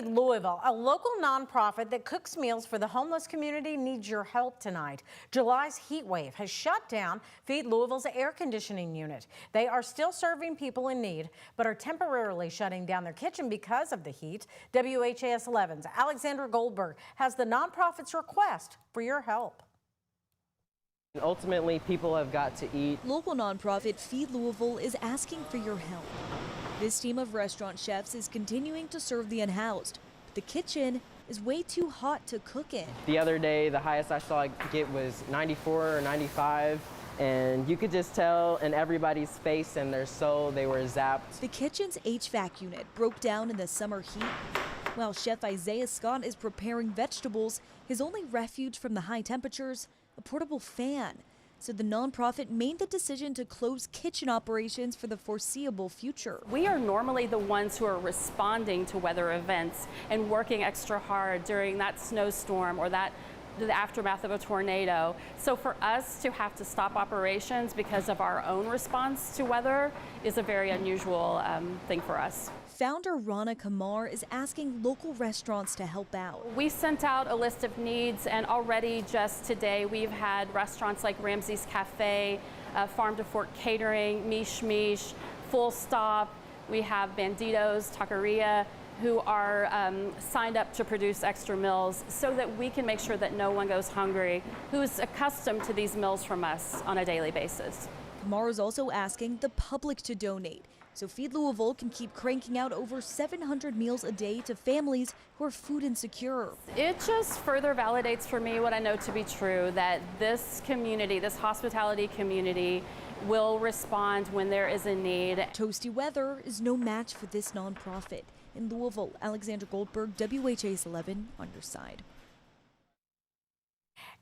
Louisville, a local nonprofit that cooks meals for the homeless community, needs your help tonight. July's heat wave has shut down Feed Louisville's air conditioning unit. They are still serving people in need, but are temporarily shutting down their kitchen because of the heat. WHAS 11's Alexandra Goldberg has the nonprofit's request for your help. Ultimately, people have got to eat. Local nonprofit Feed Louisville is asking for your help. This team of restaurant chefs is continuing to serve the unhoused, but the kitchen is way too hot to cook in. The other day, the highest I saw it get was 94 or 95, and you could just tell in everybody's face and their soul they were zapped. The kitchen's HVAC unit broke down in the summer heat. While Chef Isaiah Scott is preparing vegetables, his only refuge from the high temperatures, a portable fan. So the nonprofit made the decision to close kitchen operations for the foreseeable future. We are normally the ones who are responding to weather events and working extra hard during that snowstorm or the aftermath of a tornado. So for us to have to stop operations because of our own response to weather is a very unusual thing for us. Founder Rana Kamar is asking local restaurants to help out. We sent out a list of needs, and already just today we've had restaurants like Ramsey's Cafe, Farm to Fork Catering, Mish Mish, Full Stop. We have Banditos, Taqueria, who are signed up to produce extra meals so that we can make sure that no one goes hungry who is accustomed to these meals from us on a daily basis. Kamar is also asking the public to donate, so Feed Louisville can keep cranking out over 700 meals a day to families who are food insecure. It just further validates for me what I know to be true, that this community, this hospitality community, will respond when there is a need. Toasty weather is no match for this nonprofit. In Louisville, Alexandra Goldberg, WHAS 11 on your side.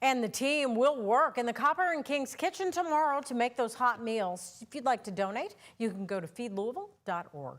And the team will work in the Copper and King's kitchen tomorrow to make those hot meals. If you'd like to donate, you can go to feedlouisville.org.